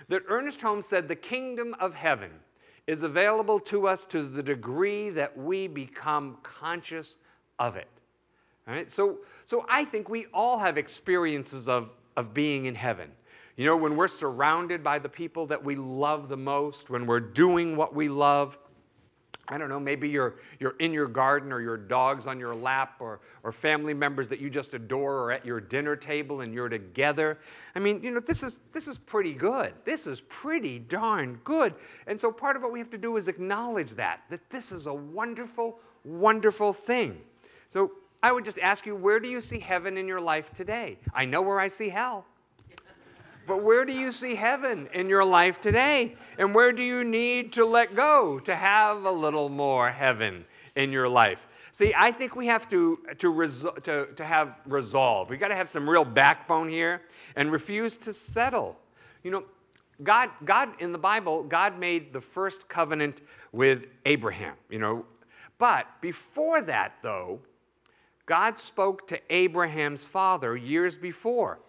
that Ernest Holmes said the kingdom of heaven is available to us to the degree that we become conscious of it. All right? So I think we all have experiences of being in heaven. You know, when we're surrounded by the people that we love the most, when we're doing what we love. I don't know, maybe you're in your garden, or your dog's on your lap, or family members that you just adore are at your dinner table and you're together. I mean, you know, this is pretty good. This is pretty darn good. And so part of what we have to do is acknowledge that this is a wonderful, wonderful thing. So I would just ask you, where do you see heaven in your life today? I know where I see hell. But where do you see heaven in your life today? And where do you need to let go to have a little more heaven in your life? See, I think we have to have resolve. We've got to have some real backbone here and refuse to settle. You know, God in the Bible, God made the first covenant with Abraham, you know. But before that, though, God spoke to Abraham's father years before.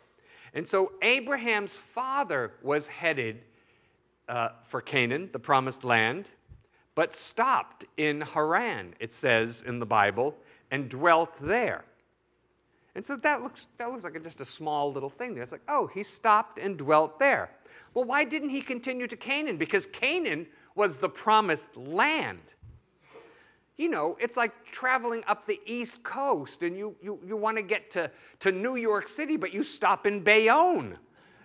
And so Abraham's father was headed for Canaan, the promised land, but stopped in Haran, it says in the Bible, and dwelt there. And so that looks like just a small little thing there. It's like, oh, he stopped and dwelt there. Well, why didn't he continue to Canaan? Because Canaan was the promised land. You know, it's like traveling up the East Coast, and you want to get to New York City, but you stop in Bayonne,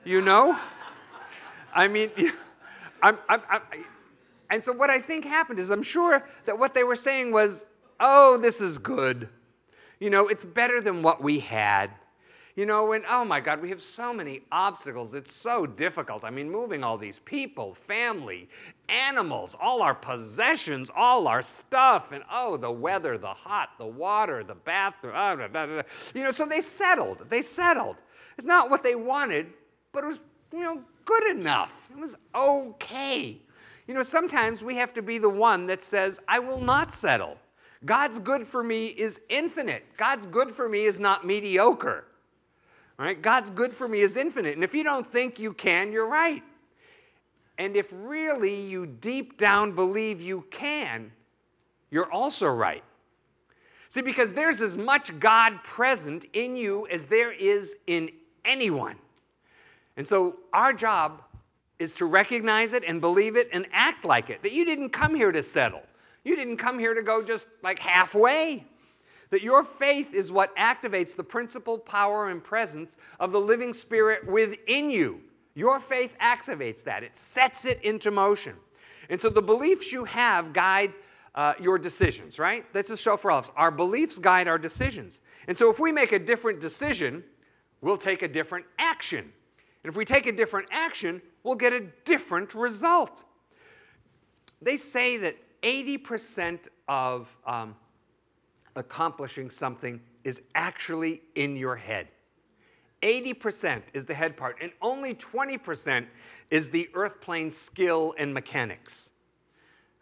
you know? I mean, and so what I think happened is, I'm sure that what they were saying was, oh, this is good. You know, it's better than what we had. You know, and oh my God, we have so many obstacles. It's so difficult. I mean, moving all these people, family, animals, all our possessions, all our stuff, and oh, the weather, the hot, the water, the bathroom, blah, blah, blah. You know, so they settled. They settled. It's not what they wanted, but it was, you know, good enough. It was okay. You know, sometimes we have to be the one that says, I will not settle. God's good for me is infinite. God's good for me is not mediocre. All right? God's good for me is infinite. And if you don't think you can, you're right. And if really you deep down believe you can, you're also right. See, because there's as much God present in you as there is in anyone. And so our job is to recognize it and believe it and act like it. That you didn't come here to settle. You didn't come here to go just like halfway. That your faith is what activates the principle, power, and presence of the living Spirit within you. Your faith activates that. It sets it into motion. And so the beliefs you have guide your decisions, right? This is so for all of us. Our beliefs guide our decisions. And so if we make a different decision, we'll take a different action. And if we take a different action, we'll get a different result. They say that 80% of accomplishing something is actually in your head. 80% is the head part, and only 20% is the earth plane skill and mechanics.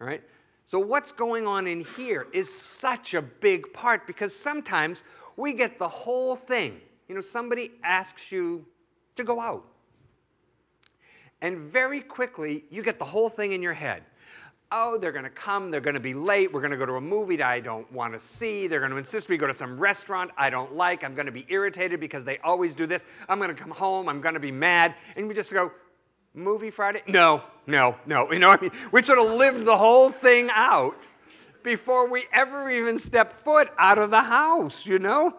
All right? So what's going on in here is such a big part, because sometimes we get the whole thing. You know, somebody asks you to go out, and very quickly you get the whole thing in your head. Oh, they're going to come, they're going to be late, we're going to go to a movie that I don't want to see, they're going to insist we go to some restaurant I don't like, I'm going to be irritated because they always do this, I'm going to come home, I'm going to be mad, and we just go, movie Friday? No. You know what I mean? We sort of lived the whole thing out before we ever even stepped foot out of the house, you know?